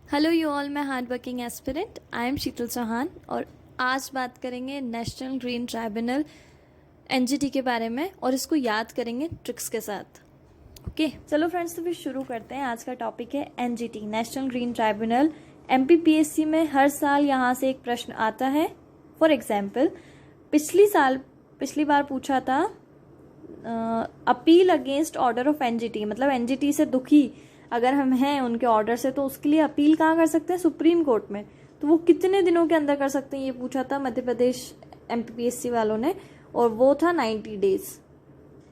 Hello you all, मैं hard working aspirant I am Sheetal Chauhan और आज बात करेंगे नेशनल ग्रीन ट्राइब्यूनल एनजीटी के बारे में और इसको याद करेंगे ट्रिक्स के साथ। ओके चलो फ्रेंड्स, तो फिर शुरू करते हैं। आज का टॉपिक है NGT, national green tribunal. MPPSC में हर साल यहाँ से एक प्रश्न आता है। फॉर एग्जाम्पल पिछली बार पूछा था appeal against order of NGT, मतलब एनजीटी से दुखी अगर हम हैं उनके ऑर्डर से, तो उसके लिए अपील कहाँ कर सकते हैं? सुप्रीम कोर्ट में। तो वो कितने दिनों के अंदर कर सकते हैं, ये पूछा था मध्य प्रदेश एमपीपीएससी वालों ने, और वो था 90 डेज।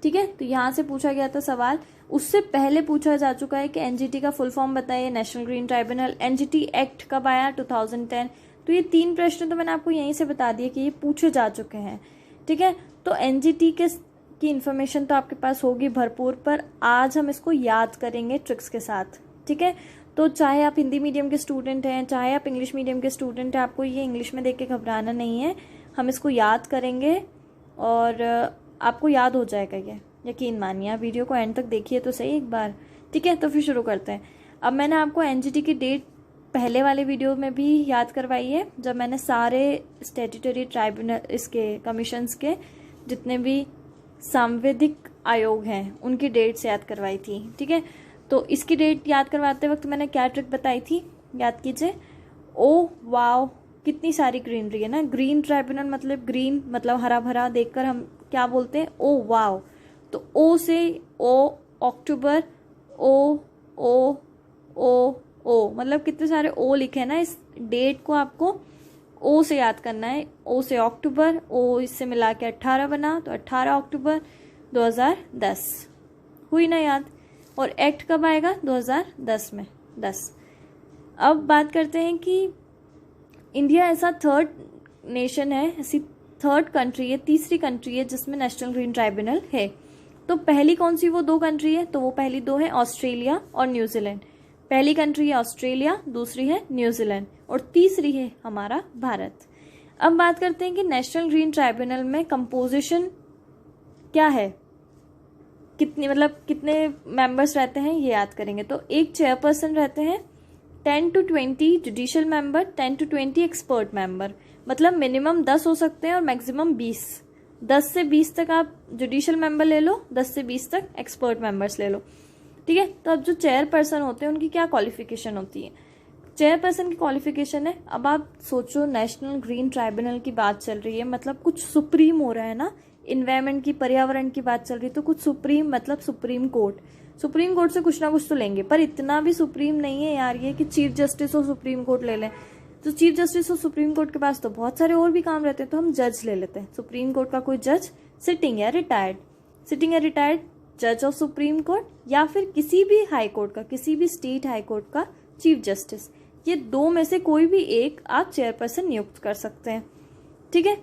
ठीक है, तो यहाँ से पूछा गया था सवाल। उससे पहले पूछा जा चुका है कि एनजीटी का फुल फॉर्म बताइए, national green tribunal. NGT act कब आया? 2010। तो ये 3 प्रश्न तो मैंने आपको यहीं से बता दिए कि ये पूछे जा चुके हैं। ठीक है, तो एनजीटी की इन्फॉर्मेशन तो आपके पास होगी भरपूर, पर आज हम इसको याद करेंगे ट्रिक्स के साथ। ठीक है, तो चाहे आप हिंदी मीडियम के स्टूडेंट हैं, चाहे आप इंग्लिश मीडियम के स्टूडेंट हैं, आपको ये इंग्लिश में देख के घबराना नहीं है। हम इसको याद करेंगे और आपको याद हो जाएगा, ये यकीन मानिए। आप वीडियो को एंड तक देखिए तो सही एक बार। ठीक है, तो फिर शुरू करते हैं। अब मैंने आपको एनजीटी की डेट पहले वाले वीडियो में भी याद करवाई है, जब मैंने सारे स्टैट्यूटरी ट्राइब्यूनल इसके कमीशंस के जितने भी सांविधिक आयोग हैं उनकी डेट्स याद करवाई थी। ठीक है, तो इसकी डेट याद करवाते वक्त मैंने क्या ट्रिक बताई थी, याद कीजिए। ओ वाओ, कितनी सारी ग्रीनरी है ना। ग्रीन ट्राइब्यूनल मतलब ग्रीन मतलब हरा भरा देखकर हम क्या बोलते हैं? Oh wow. तो ओ से ओ अक्टूबर, ओ ओ ओ ओ, मतलब कितने सारे ओ लिखे हैं ना। इस डेट को आपको ओ से याद करना है। ओ से अक्टूबर, ओ इससे मिला के 18 बना, तो 18 अक्टूबर 2010 हुई ना याद। और एक्ट कब आएगा? 2010 में 10। अब बात करते हैं कि इंडिया ऐसा थर्ड नेशन है, ऐसी थर्ड कंट्री है, तीसरी कंट्री है जिसमें नेशनल ग्रीन ट्राइब्यूनल है। तो पहली कौन सी वो 2 कंट्री है? तो वो पहली 2 है ऑस्ट्रेलिया और न्यूजीलैंड। पहली कंट्री है ऑस्ट्रेलिया, दूसरी है न्यूजीलैंड, और तीसरी है हमारा भारत। अब बात करते हैं कि नेशनल ग्रीन ट्राइब्यूनल में कंपोजिशन क्या है, कितने मेंबर्स रहते हैं, ये याद करेंगे। तो एक चेयरपर्सन रहते हैं, 10 to 20 judicial member, 10 to 20 expert member. मतलब मिनिमम 10 हो सकते हैं और मैक्सिमम 20। 10 से 20 तक आप जुडिशियल मेंबर ले लो, 10 से 20 तक एक्सपर्ट मेंबर्स ले लो। ठीक है, तो अब जो चेयरपर्सन होते हैं उनकी क्या क्वालिफिकेशन होती है? चेयरपर्सन की क्वालिफिकेशन है, अब आप सोचो नेशनल ग्रीन ट्राइब्यूनल की बात चल रही है, मतलब कुछ सुप्रीम हो रहा है ना। इन्वायरमेंट की, पर्यावरण की बात चल रही है, तो कुछ सुप्रीम मतलब सुप्रीम कोर्ट। सुप्रीम कोर्ट से कुछ ना कुछ तो लेंगे, पर इतना भी सुप्रीम नहीं है यार ये कि चीफ जस्टिस और सुप्रीम कोर्ट ले लें। तो चीफ जस्टिस और सुप्रीम कोर्ट के पास तो बहुत सारे और भी काम रहते हैं, तो हम जज ले लेते हैं। सुप्रीम कोर्ट का कोई जज, सिटिंग या रिटायर्ड जज ऑफ सुप्रीम कोर्ट, या फिर किसी भी हाई कोर्ट का, किसी भी स्टेट हाई कोर्ट का चीफ जस्टिस। ये 2 में से कोई भी एक आप चेयरपर्सन नियुक्त कर सकते हैं। ठीक है,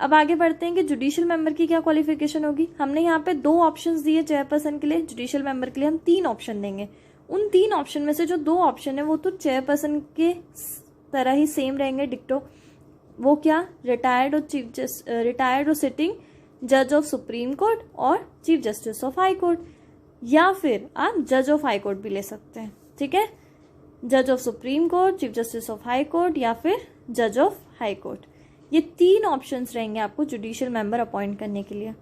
अब आगे बढ़ते हैं कि जुडिशियल मेंबर की क्या क्वालिफिकेशन होगी। हमने यहाँ पे 2 ऑप्शंस दिए चेयरपर्सन के लिए, जुडिशियल मेंबर के लिए हम 3 ऑप्शन देंगे। उन 3 ऑप्शन में से जो 2 ऑप्शन है वो तो चेयरपर्सन के तरह ही सेम रहेंगे, डिक्टो। वो क्या? रिटायर्ड और सिटिंग जज ऑफ सुप्रीम कोर्ट और chief justice of high court, या फिर आप जज ऑफ हाई कोर्ट भी ले सकते हैं। ठीक है, जज of supreme court, chief justice of high court, या फिर जज ऑफ हाई कोर्ट। ये 3 ऑप्शंस रहेंगे आपको जुडिशियल मेंबर अपॉइंट करने के लिए।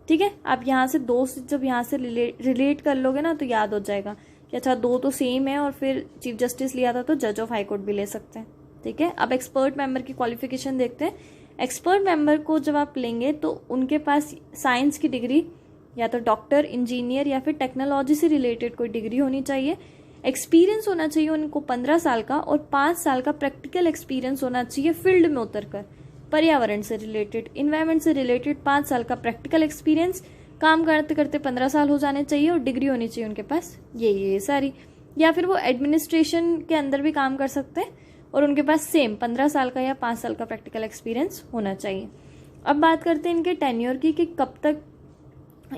ठीक है, आप यहाँ से 2 से जब यहाँ से रिलेट कर लोगे ना तो याद हो जाएगा कि अच्छा 2 तो सेम है, और फिर चीफ जस्टिस लिया था तो जज ऑफ हाई कोर्ट भी ले सकते हैं। ठीक है, अब एक्सपर्ट मेंबर की क्वालिफिकेशन देखते हैं। एक्सपर्ट मेंबर को जब आप लेंगे तो उनके पास साइंस की डिग्री, या तो डॉक्टर, इंजीनियर, या फिर टेक्नोलॉजी से रिलेटेड कोई डिग्री होनी चाहिए। एक्सपीरियंस होना चाहिए उनको 15 साल का, और 5 साल का प्रैक्टिकल एक्सपीरियंस होना चाहिए फील्ड में उतरकर। पर्यावरण से रिलेटेड, इन्वायरमेंट से रिलेटेड 5 साल का प्रैक्टिकल एक्सपीरियंस, काम करते करते 15 साल हो जाने चाहिए, और डिग्री होनी चाहिए उनके पास ये सारी। या फिर वो एडमिनिस्ट्रेशन के अंदर भी काम कर सकते हैं और उनके पास सेम 15 साल का या 5 साल का प्रैक्टिकल एक्सपीरियंस होना चाहिए। अब बात करते हैं इनके टेन्योर की, कि कब तक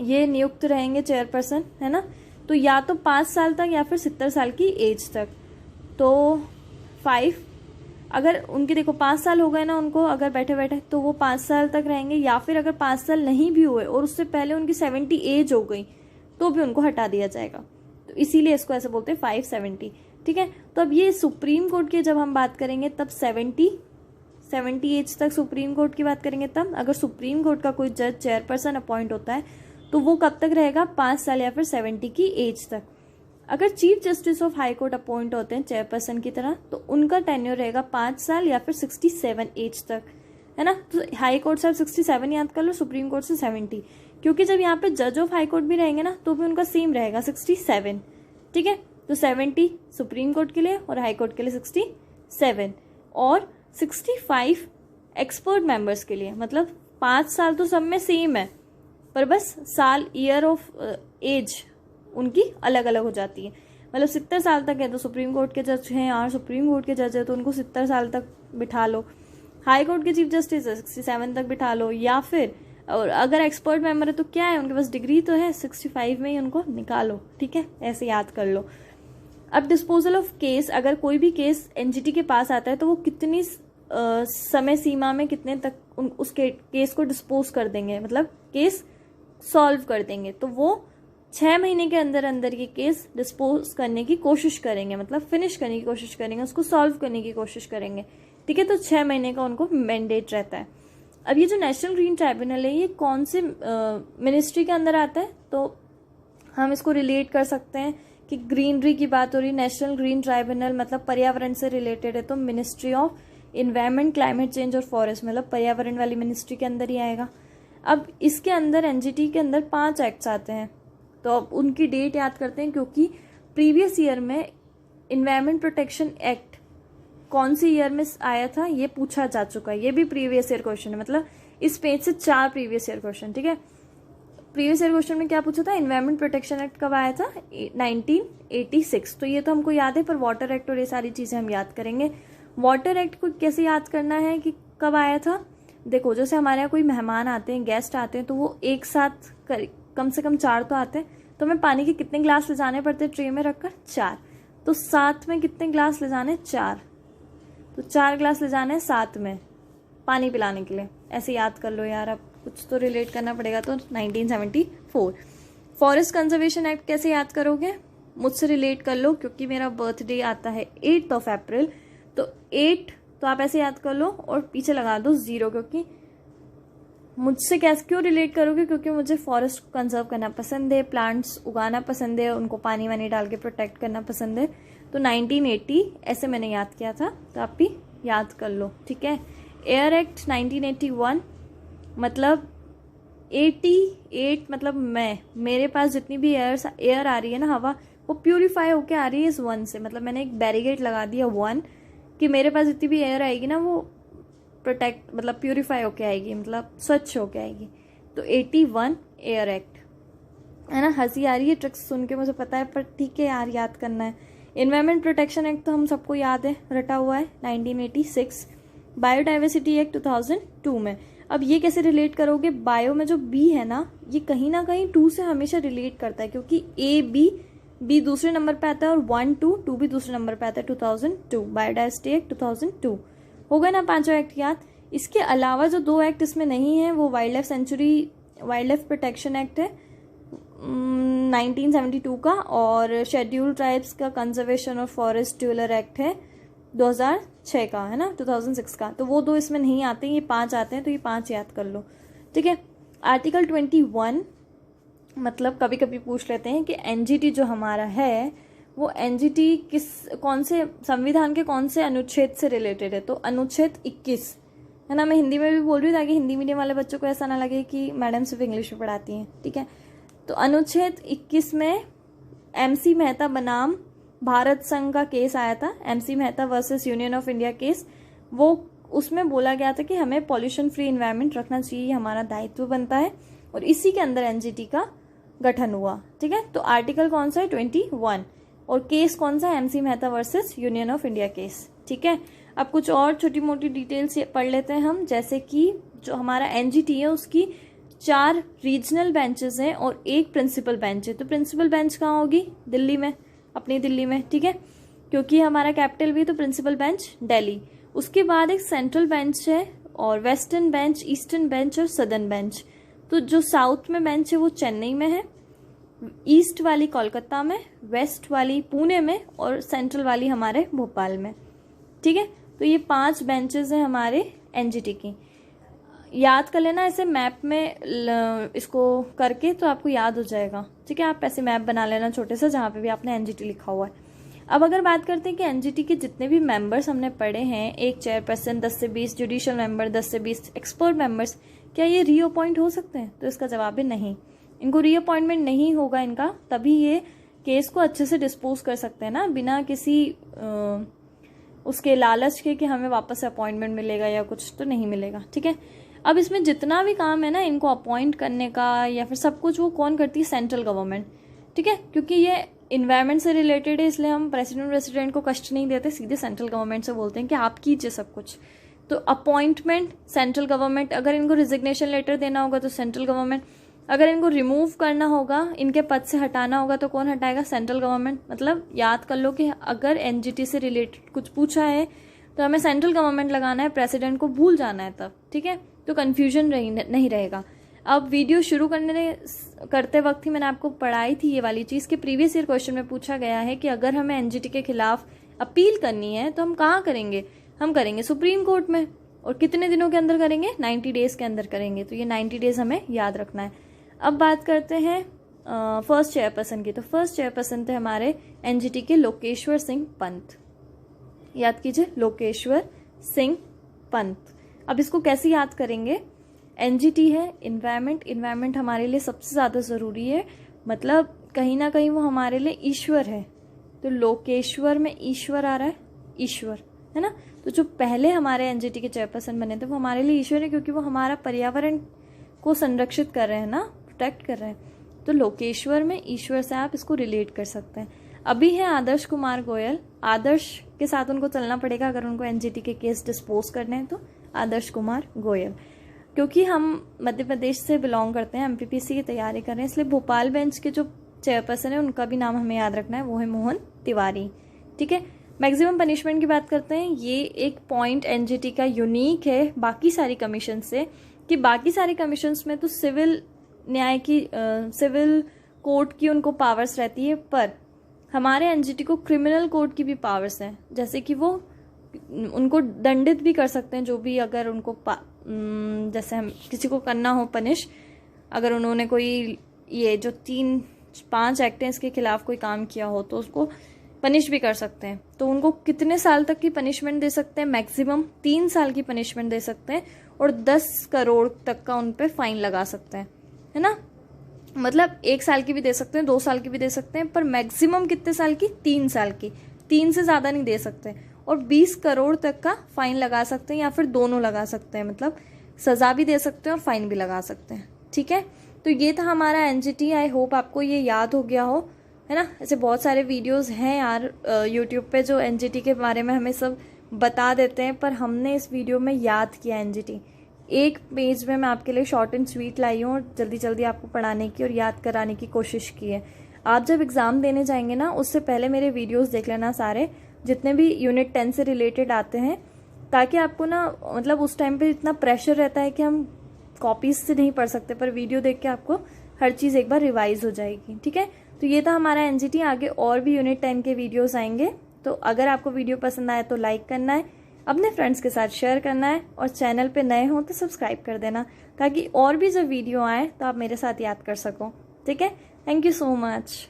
ये नियुक्त रहेंगे चेयरपर्सन, है ना। तो या तो 5 साल तक या फिर 70 साल की एज तक। तो 5, अगर उनके देखो 5 साल हो गए ना उनको अगर बैठे बैठे, तो वो 5 साल तक रहेंगे। या फिर अगर 5 साल नहीं भी हुए और उससे पहले उनकी 70 एज हो गई तो भी उनको हटा दिया जाएगा। तो इसीलिए इसको ऐसे बोलते हैं 570। ठीक है। तो अब ये सुप्रीम कोर्ट की जब हम बात करेंगे तब 70 एज तक सुप्रीम कोर्ट की बात करेंगे। तब अगर सुप्रीम कोर्ट का कोई जज चेयरपर्सन अपॉइंट होता है तो वो कब तक रहेगा, 5 साल या फिर 70 की एज तक। अगर chief justice of high court appoint होते हैं चेयरपर्सन की तरह तो उनका टेन्योर रहेगा 5 साल या फिर 67 एज तक, है ना। तो हाई कोर्ट से आप 67 याद कर लो, सुप्रीम कोर्ट से 70, क्योंकि जब यहाँ पे जज ऑफ हाई कोर्ट भी रहेंगे ना तो भी उनका सेम रहेगा 67, ठीक है। तो 70 सुप्रीम कोर्ट के लिए और हाई कोर्ट के लिए 67 और 65 एक्सपर्ट मेंबर्स के लिए। मतलब 5 साल तो सब में सेम है, पर बस साल ईयर ऑफ एज उनकी अलग अलग हो जाती है। मतलब 70 साल तक है तो सुप्रीम कोर्ट के जज हैं और सुप्रीम कोर्ट के जज है तो उनको 70 साल तक बिठा लो। हाई कोर्ट के चीफ जस्टिस है 67 तक बिठा लो, या फिर और अगर एक्सपर्ट मेंबर है तो क्या है, उनके पास डिग्री तो है, 65 में ही उनको निकालो, ठीक है। ऐसे याद कर लो। अब डिस्पोजल ऑफ केस, अगर कोई भी केस एनजीटी के पास आता है तो वो कितनी समय सीमा में कितने तक उस केस को डिस्पोज कर देंगे, मतलब केस सॉल्व कर देंगे, तो वो 6 महीने के अंदर अंदर ये केस डिस्पोज करने की कोशिश करेंगे, मतलब फिनिश करने की कोशिश करेंगे, उसको सॉल्व करने की कोशिश करेंगे, ठीक है। तो 6 महीने का उनको मैंडेट रहता है। अब ये जो नेशनल ग्रीन ट्राइब्यूनल है ये कौन से मिनिस्ट्री के अंदर आता है, तो हम इसको रिलेट कर सकते हैं कि ग्रीनरी की बात हो रही, नेशनल ग्रीन ट्राइब्यूनल मतलब पर्यावरण से रिलेटेड है, तो ministry of environment, climate change और फॉरेस्ट, मतलब पर्यावरण वाली मिनिस्ट्री के अंदर ही आएगा। अब इसके अंदर एनजीटी के अंदर 5 एक्ट्स आते हैं, तो अब उनकी डेट याद करते हैं, क्योंकि प्रीवियस ईयर में इन्वायरमेंट प्रोटेक्शन एक्ट कौन सी ईयर में आया था ये पूछा जा चुका है, ये भी प्रीवियस ईयर क्वेश्चन है। मतलब इस पेज से 4 प्रीवियस ईयर क्वेश्चन, ठीक है। प्रीवियस ईयर क्वेश्चन में क्या पूछा था, इन्वायरमेंट प्रोटेक्शन एक्ट कब आया था, 1986, तो ये तो हमको याद है, पर वाटर एक्ट और ये सारी चीजें हम याद करेंगे। वाटर एक्ट को कैसे याद करना है कि कब आया था, देखो जैसे हमारे यहाँ कोई मेहमान आते हैं, गेस्ट आते हैं, तो वो एक साथ कम से कम 4 तो आते हैं, तो हमें पानी के कितने ग्लास ले जाने पड़ते हैं ट्रे में रखकर, 4, तो साथ में कितने ग्लास ले जाने, 4, तो 4 ग्लास ले जाने साथ में पानी पिलाने के लिए। ऐसे याद कर लो यार, अब कुछ तो रिलेट करना पड़ेगा। तो 1974 फॉरेस्ट कंजर्वेशन एक्ट कैसे याद करोगे, मुझसे रिलेट कर लो, क्योंकि मेरा बर्थडे आता है 8 अप्रैल, तो 8 तो आप ऐसे याद कर लो और पीछे लगा दो 0, क्योंकि मुझसे कैसे क्यों रिलेट करोगे, क्योंकि मुझे फॉरेस्ट को कंजर्व करना पसंद है, प्लांट्स उगाना पसंद है, उनको पानी वानी डाल के प्रोटेक्ट करना पसंद है। तो 1980 ऐसे मैंने याद किया था, तो आप भी याद कर लो, ठीक है। एयर एक्ट 1981, मतलब 88 मतलब मेरे पास जितनी भी एयर आ रही है ना, हवा, वो प्यूरिफाई होके आ रही है इस 1 से, मतलब मैंने एक बैरिकेड लगा दिया 1 कि मेरे पास जितनी भी एयर आएगी ना वो प्रोटेक्ट मतलब प्यूरिफाई होके आएगी, मतलब स्वच्छ होके आएगी। तो 81 एयर एक्ट, है ना। हंसी आ रही है ट्रिक्स सुन के मुझे पता है, पर ठीक है यार, याद करना है। इन्वायरमेंट प्रोटेक्शन एक्ट तो हम सबको याद है, रटा हुआ है 1986। बायोडाइवर्सिटी एक्ट 2002 में। अब ये कैसे रिलेट करोगे, बायो में जो बी है ना ये कहीं ना कहीं 2 से हमेशा रिलेट करता है, क्योंकि बी दूसरे नंबर पे आता है और 1 2 भी दूसरे नंबर पे आता है, 2002 बायोडाइवर्सिटी एक्ट 2002 हो गया ना 5 एक्ट याद। इसके अलावा जो 2 एक्ट इसमें नहीं है वो वाइल्ड लाइफ प्रोटेक्शन एक्ट है 1972 का, और शेड्यूल्ड ट्राइब्स का कंजर्वेशन और फॉरेस्ट ड्यूलर एक्ट है 2006 का, है ना, 2006 का। तो वो 2 इसमें नहीं आते, ये 5 आते हैं, तो ये 5 याद कर लो, ठीक है। आर्टिकल 21, मतलब कभी कभी पूछ लेते हैं कि एनजीटी जो हमारा है वो एनजीटी कौन से संविधान के कौन से अनुच्छेद से रिलेटेड है, तो अनुच्छेद 21, है ना। मैं हिंदी में भी बोल रही हूँ ताकि हिंदी मीडियम वाले बच्चों को ऐसा ना लगे कि मैडम सिर्फ इंग्लिश में पढ़ाती हैं, ठीक है। तो अनुच्छेद 21 में MC मेहता बनाम भारत संघ का केस आया था, MC Mehta versus union of India case. वो उसमें बोला गया था कि हमें पॉल्यूशन फ्री इन्वायरमेंट रखना चाहिए, हमारा दायित्व बनता है, और इसी के अंदर एनजीटी का गठन हुआ, ठीक है। तो आर्टिकल कौन सा है 21, और केस कौन सा है, MC Mehta versus union of India case, ठीक है। अब कुछ और छोटी मोटी डिटेल्स पढ़ लेते हैं हम, जैसे कि जो हमारा एनजीटी है उसकी 4 रीजनल बेंचेस हैं और 1 प्रिंसिपल बेंच है। तो प्रिंसिपल बेंच कहाँ होगी, दिल्ली में, अपनी दिल्ली में, ठीक है, क्योंकि हमारा कैपिटल भी, तो प्रिंसिपल बेंच दिल्ली। उसके बाद एक सेंट्रल बेंच है और वेस्टर्न बेंच, ईस्टर्न बेंच और सदर्न बेंच। तो जो साउथ में बेंच है वो चेन्नई में है, ईस्ट वाली कोलकाता में, वेस्ट वाली पुणे में और सेंट्रल वाली हमारे भोपाल में। ठीक है, तो ये 5 बेंचेस हैं हमारे एनजीटी की। याद कर लेना ऐसे मैप में इसको करके, तो आपको याद हो जाएगा। ठीक है, आप ऐसे मैप बना लेना छोटे से जहाँ पे भी आपने एनजीटी लिखा हुआ है। अब अगर बात करते हैं कि एनजीटी के जितने भी मेंबर्स हमने पढ़े हैं, 1 चेयरपर्सन, 10 से 20 जुडिशियल मेंबर, 10 से 20 एक्सपर्ट मेंबर्स, क्या ये रीअपॉइंट हो सकते हैं? तो इसका जवाब है नहीं, इनको रीअपॉइंटमेंट नहीं होगा इनका, तभी ये केस को अच्छे से डिस्पोज कर सकते हैं ना, बिना किसी उसके लालच के कि हमें वापस से अपॉइंटमेंट मिलेगा या कुछ, तो नहीं मिलेगा। ठीक है, अब इसमें जितना भी काम है ना इनको अपॉइंट करने का या फिर सब कुछ, वो कौन करती है? Central government. ठीक है, क्योंकि ये इन्वायरमेंट से रिलेटेड है, इसलिए हम प्रेसिडेंट को कष्ट नहीं देते, सीधे सेंट्रल गवर्नमेंट से बोलते हैं कि आप कीजिए सब कुछ। तो अपॉइंटमेंट सेंट्रल गवर्नमेंट, अगर इनको रिजिग्नेशन लेटर देना होगा तो सेंट्रल गवर्नमेंट, अगर इनको रिमूव करना होगा, इनके पद से हटाना होगा तो कौन हटाएगा? Central government. मतलब याद कर लो कि अगर एनजीटी से रिलेटेड कुछ पूछा है तो हमें सेंट्रल गवर्नमेंट लगाना है, प्रेसिडेंट को भूल जाना है तब। ठीक है, तो कन्फ्यूजन नहीं रहेगा। अब वीडियो शुरू करते वक्त ही मैंने आपको पढ़ाई थी ये वाली चीज़ कि प्रीवियस ईयर क्वेश्चन में पूछा गया है कि अगर हमें एनजीटी के खिलाफ अपील करनी है तो हम कहाँ करेंगे? हम करेंगे सुप्रीम कोर्ट में। और कितने दिनों के अंदर करेंगे? 90 डेज के अंदर करेंगे। तो ये 90 डेज हमें याद रखना है। अब बात करते हैं फर्स्ट चेयरपर्सन की। तो फर्स्ट चेयरपर्सन थे हमारे एनजीटी के लोकेश्वर सिंह पंत। याद कीजिए, लोकेश्वर सिंह पंत। अब इसको कैसे याद करेंगे? एनजीटी है, इन्वायरमेंट हमारे लिए सबसे ज़्यादा ज़रूरी है, मतलब कहीं ना कहीं वो हमारे लिए ईश्वर है। तो लोकेश्वर में ईश्वर आ रहा है, ईश्वर है ना। तो जो पहले हमारे एनजीटी के चेयरपर्सन बने थे वो हमारे लिए ईश्वर है, क्योंकि वो हमारा पर्यावरण को संरक्षित कर रहे हैं ना, प्रोटेक्ट कर रहे हैं। तो लोकेश्वर में ईश्वर से आप इसको रिलेट कर सकते हैं। अभी है आदर्श कुमार गोयल, आदर्श के साथ उनको चलना पड़ेगा अगर उनको एनजीटी के केस डिस्पोज करने हैं। तो आदर्श कुमार गोयल, क्योंकि हम मध्य प्रदेश से बिलोंग करते हैं, एमपीपीसी की तैयारी कर रहे हैं, इसलिए भोपाल बेंच के जो चेयरपर्सन है उनका भी नाम हमें याद रखना है, वो है मोहन तिवारी। ठीक है, मैक्सिमम पनिशमेंट की बात करते हैं। ये एक पॉइंट एनजीटी का यूनिक है बाकी सारी कमीशन से, कि बाकी सारे कमीशंस में तो सिविल न्याय की सिविल कोर्ट की उनको पावर्स रहती है, पर हमारे एनजीटी को क्रिमिनल कोर्ट की भी पावर्स हैं, जैसे कि वो उनको दंडित भी कर सकते हैं, जो भी अगर उनको जैसे हम किसी को करना हो पनिश, अगर उन्होंने कोई ये जो 3-5 एक्ट हैं इसके खिलाफ कोई काम किया हो तो उसको पनिश भी कर सकते हैं। तो उनको कितने साल तक की पनिशमेंट दे सकते हैं? मैक्सिमम 3 साल की पनिशमेंट दे सकते हैं और 10 करोड़ तक का उन पे फाइन लगा सकते हैं, है ना। मतलब 1 साल की भी दे सकते हैं, 2 साल की भी दे सकते हैं, पर मैक्सिमम कितने साल की? 3 साल की। 3 से ज़्यादा नहीं दे सकते। और 20 करोड़ तक का फाइन लगा सकते हैं, या फिर दोनों लगा सकते हैं, मतलब सज़ा भी दे सकते हैं और फाइन भी लगा सकते हैं। ठीक है, तो ये था हमारा एनजीटी। आई होप आपको ये याद हो गया हो, है ना। ऐसे बहुत सारे वीडियोस हैं यार यूट्यूब पे जो एनजीटी के बारे में हमें सब बता देते हैं, पर हमने इस वीडियो में याद किया एनजीटी। एक पेज में मैं आपके लिए शॉर्ट एंड स्वीट लाई हूँ और जल्दी जल्दी आपको पढ़ाने की और याद कराने की कोशिश की है। आप जब एग्ज़ाम देने जाएंगे ना, उससे पहले मेरे वीडियोस देख लेना सारे, जितने भी यूनिट 10 से रिलेटेड आते हैं, ताकि आपको ना मतलब उस टाइम पे इतना प्रेशर रहता है कि हम कॉपीज से नहीं पढ़ सकते, पर वीडियो देख के आपको हर चीज़ एक बार रिवाइज हो जाएगी। ठीक है, तो ये था हमारा एनजीटी। आगे और भी यूनिट 10 के वीडियोस आएंगे। तो अगर आपको वीडियो पसंद आए तो लाइक करना है, अपने फ्रेंड्स के साथ शेयर करना है, और चैनल पे नए हो तो सब्सक्राइब कर देना, ताकि और भी जब वीडियो आए तो आप मेरे साथ याद कर सको। ठीक है, थैंक यू सो मच।